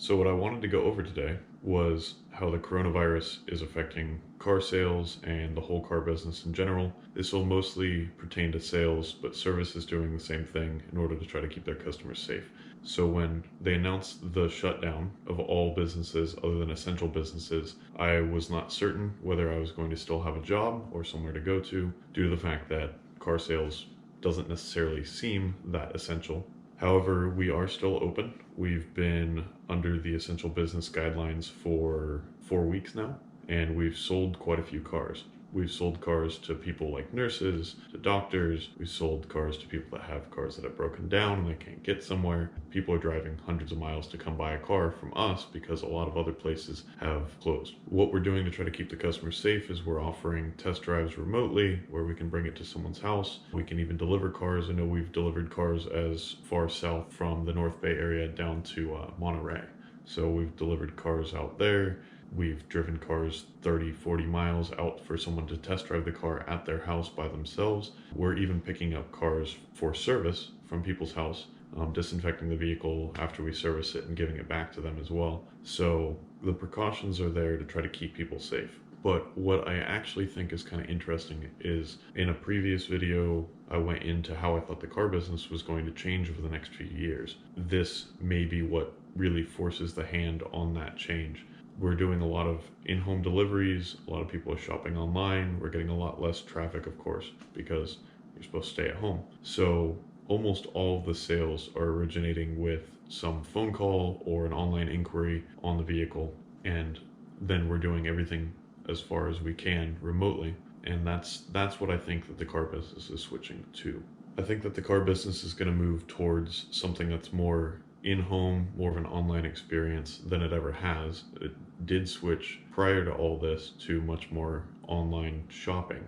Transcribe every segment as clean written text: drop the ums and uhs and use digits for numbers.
So what I wanted to go over today was how the coronavirus is affecting car sales and the whole car business in general. This will mostly pertain to sales, but service is doing the same thing in order to try to keep their customers safe. So when they announced the shutdown of all businesses other than essential businesses, I was not certain whether I was going to still have a job or somewhere to go to, due to the fact that car sales doesn't necessarily seem that essential. However, we are still open. We've been under the essential business guidelines for 4 weeks now, and we've sold quite a few cars. We've sold cars to people like nurses, to doctors. We've sold cars to people that have cars that have broken down and they can't get somewhere. People are driving hundreds of miles to come buy a car from us because a lot of other places have closed. What we're doing to try to keep the customers safe is we're offering test drives remotely where we can bring it to someone's house. We can even deliver cars. I know we've delivered cars as far south from the North Bay area down to Monterey. So we've delivered cars out there. We've driven cars 30, 40 miles out for someone to test drive the car at their house by themselves. We're even picking up cars for service from people's house, disinfecting the vehicle after we service it and giving it back to them as well. So the precautions are there to try to keep people safe. But what I actually think is kind of interesting is in a previous video, I went into how I thought the car business was going to change over the next few years. This may be what really forces the hand on that change. We're doing a lot of in-home deliveries. A lot of people are shopping online. We're getting a lot less traffic, of course, because you're supposed to stay at home. So almost all of the sales are originating with some phone call or an online inquiry on the vehicle. And then we're doing everything as far as we can remotely. And that's what I think that the car business is switching to. I think that the car business is going to move towards something that's more in-home, more of an online experience than it ever has. It did switch prior to all this to much more online shopping,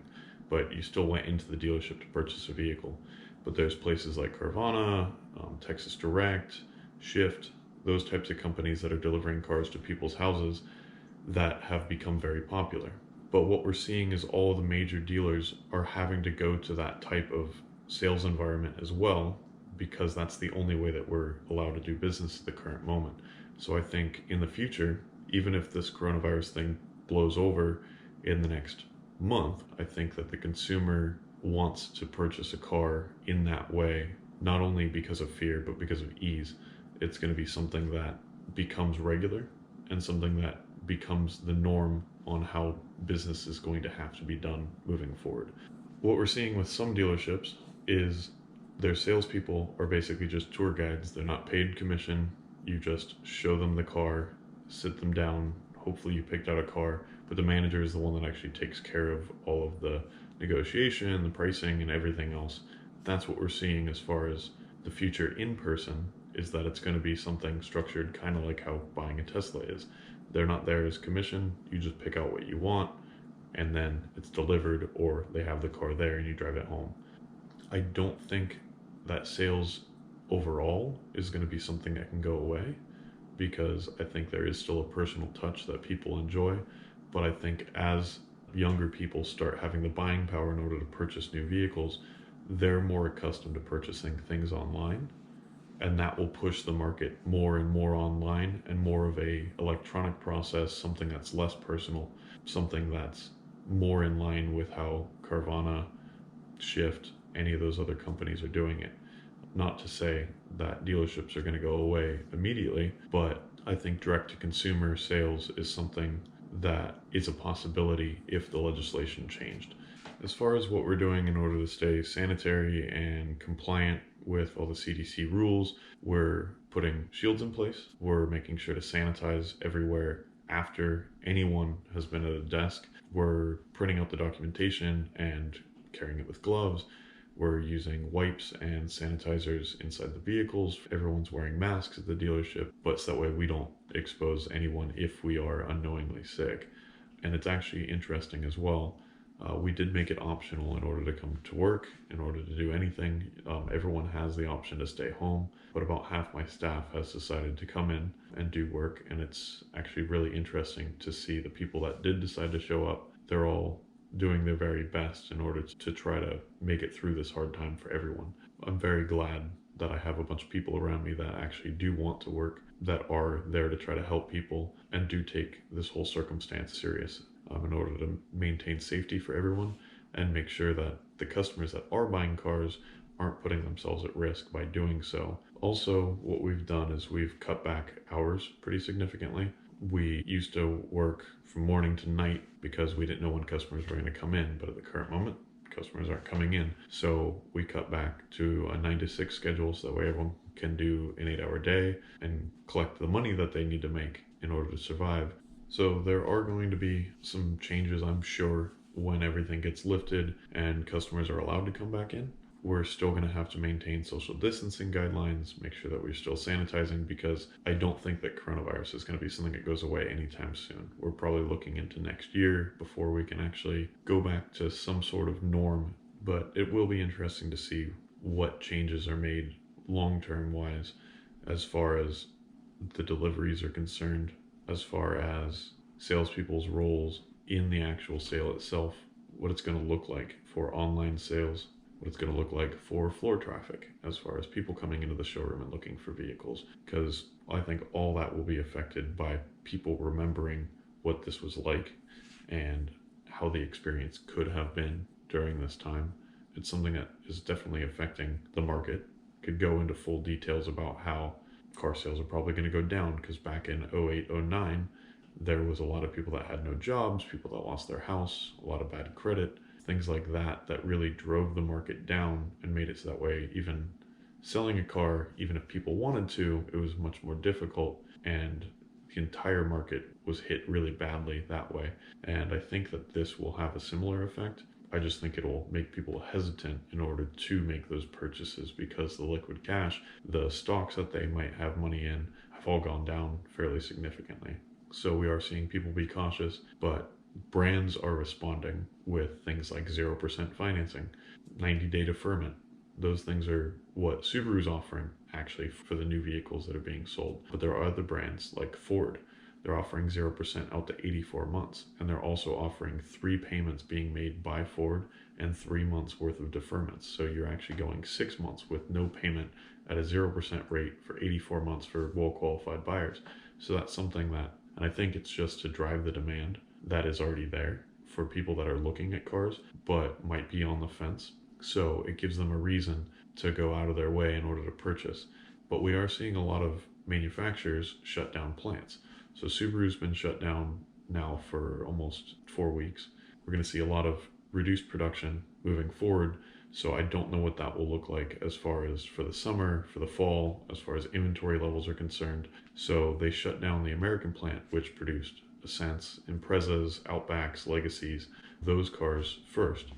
but you still went into the dealership to purchase a vehicle. But there's places like Carvana, Texas Direct, Shift, those types of companies that are delivering cars to people's houses that have become very popular. But what we're seeing is all the major dealers are having to go to that type of sales environment as well, because that's the only way that we're allowed to do business at the current moment. So I think in the future, even if this coronavirus thing blows over in the next month, I think that the consumer wants to purchase a car in that way, not only because of fear, but because of ease. It's going to be something that becomes regular and something that becomes the norm on how business is going to have to be done moving forward. What we're seeing with some dealerships is their salespeople are basically just tour guides. They're not paid commission. You just show them the car, sit them down. Hopefully you picked out a car, but the manager is the one that actually takes care of all of the negotiation, the pricing, and everything else. That's what we're seeing as far as the future in person, is that it's going to be something structured kind of like how buying a Tesla is. They're not there as commission. You just pick out what you want, and then it's delivered, or they have the car there and you drive it home. I don't think that sales overall is going to be something that can go away, because I think there is still a personal touch that people enjoy. But I think as younger people start having the buying power in order to purchase new vehicles, they're more accustomed to purchasing things online, and that will push the market more and more online and more of a electronic process, something that's less personal, something that's more in line with how Carvana, Shift, any of those other companies are doing it. Not to say that dealerships are going to go away immediately, but I think direct-to-consumer sales is something that is a possibility if the legislation changed. As far as what we're doing in order to stay sanitary and compliant with all the CDC rules, we're putting shields in place. We're making sure to sanitize everywhere after anyone has been at a desk. We're printing out the documentation and carrying it with gloves. We're using wipes and sanitizers inside the vehicles. Everyone's wearing masks at the dealership, but so that way we don't expose anyone if we are unknowingly sick. And it's actually interesting as well. We did make it optional in order to come to work, in order to do anything. Everyone has the option to stay home, but about half my staff has decided to come in and do work. And it's actually really interesting to see the people that did decide to show up. They're all doing their very best in order to try to make it through this hard time for everyone. I'm very glad that I have a bunch of people around me that actually do want to work, that are there to try to help people and do take this whole circumstance serious in order to maintain safety for everyone and make sure that the customers that are buying cars aren't putting themselves at risk by doing so. Also, what we've done is we've cut back hours pretty significantly. We used to work from morning to night because we didn't know when customers were going to come in, but at the current moment, customers aren't coming in. So we cut back to a 9 to 6 schedule so that way everyone can do an 8-hour day and collect the money that they need to make in order to survive. So there are going to be some changes, I'm sure, when everything gets lifted and customers are allowed to come back in. We're still going to have to maintain social distancing guidelines, make sure that we're still sanitizing, because I don't think that coronavirus is going to be something that goes away anytime soon. We're probably looking into next year before we can actually go back to some sort of norm, but it will be interesting to see what changes are made long-term wise as far as the deliveries are concerned, as far as salespeople's roles in the actual sale itself, what it's going to look like for online sales, what it's going to look like for floor traffic as far as people coming into the showroom and looking for vehicles, because I think all that will be affected by people remembering what this was like and how the experience could have been during this time. It's something that is definitely affecting the market. Could go into full details about how car sales are probably going to go down, because back in 08, 09, there was a lot of people that had no jobs, people that lost their house, a lot of bad credit, things like that, that really drove the market down and made it so that way even selling a car, even if people wanted to, it was much more difficult, and the entire market was hit really badly that way. And I think that this will have a similar effect. I just think it'll make people hesitant in order to make those purchases, because the liquid cash, the stocks that they might have money in, have all gone down fairly significantly. So we are seeing people be cautious, but brands are responding with things like 0% financing, 90-day deferment. Those things are what Subaru's offering actually for the new vehicles that are being sold. But there are other brands like Ford. They're offering 0% out to 84 months. And they're also offering 3 payments being made by Ford and 3 months worth of deferments. So you're actually going 6 months with no payment at a 0% rate for 84 months for well-qualified buyers. So that's something that, and I think it's just to drive the demand that is already there for people that are looking at cars but might be on the fence. So it gives them a reason to go out of their way in order to purchase. But we are seeing a lot of manufacturers shut down plants. So Subaru's been shut down now for almost 4 weeks. We're going to see a lot of reduced production moving forward. So I don't know what that will look like as far as for the summer, for the fall, as far as inventory levels are concerned. So they shut down the American plant, which produced Ascents, Imprezas, Outbacks, Legacies, those cars first.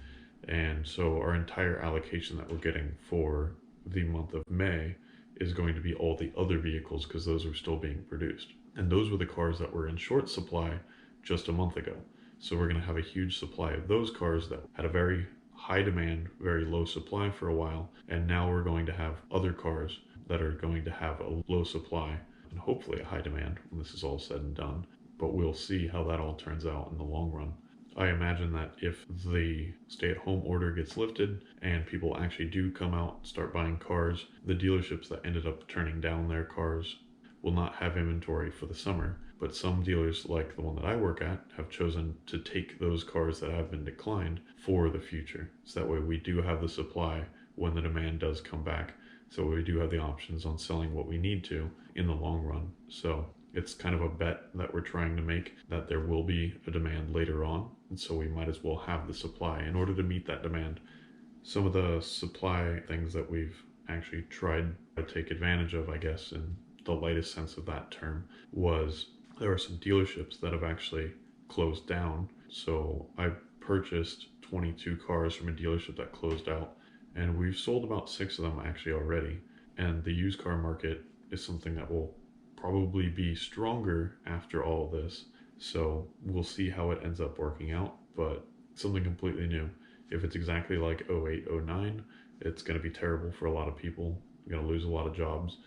And so our entire allocation that we're getting for the month of May is going to be all the other vehicles, because those are still being produced. And those were the cars that were in short supply just a month ago. So we're going to have a huge supply of those cars that had a very high demand, very low supply for a while. And now we're going to have other cars that are going to have a low supply and hopefully a high demand when this is all said and done. But we'll see how that all turns out in the long run. I imagine that if the stay-at-home order gets lifted and people actually do come out and start buying cars, the dealerships that ended up turning down their cars will not have inventory for the summer. But some dealers, like the one that I work at, have chosen to take those cars that have been declined for the future. So that way we do have the supply when the demand does come back. So we do have the options on selling what we need to in the long run. So it's kind of a bet that we're trying to make that there will be a demand later on. And so we might as well have the supply in order to meet that demand. Some of the supply things that we've actually tried to take advantage of, I guess, in the lightest sense of that term, was there are some dealerships that have actually closed down. So I purchased 22 cars from a dealership that closed out, and we've sold about 6 of them actually already. And the used car market is something that will probably be stronger after all this. So we'll see how it ends up working out, but something completely new. If it's exactly like 08, 09, it's going to be terrible for a lot of people. You're going to lose a lot of jobs.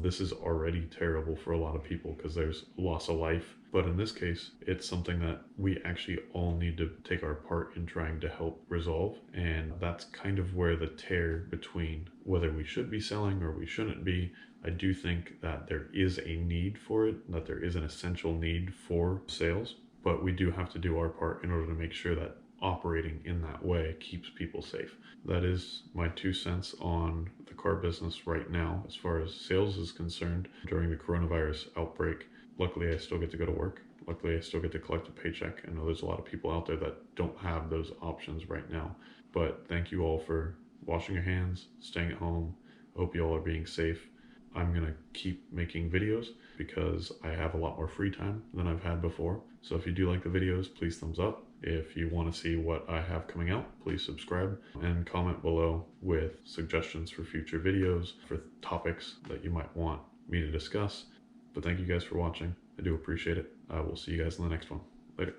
This is already terrible for a lot of people because there's loss of life. But in this case, it's something that we actually all need to take our part in trying to help resolve. And that's kind of where the tear between whether we should be selling or we shouldn't be, I do think that there is a need for it, that there is an essential need for sales, but we do have to do our part in order to make sure that operating in that way keeps people safe. That is my 2 cents on the car business right now as far as sales is concerned during the coronavirus outbreak. Luckily, I still get to go to work. Luckily, I still get to collect a paycheck. I know there's a lot of people out there that don't have those options right now. But thank you all for washing your hands, staying at home. I hope you all are being safe. I'm going to keep making videos because I have a lot more free time than I've had before. So if you do like the videos, please thumbs up. If you want to see what I have coming out, please subscribe and comment below with suggestions for future videos, for topics that you might want me to discuss. But thank you guys for watching. I do appreciate it. I will see you guys in the next one. Later.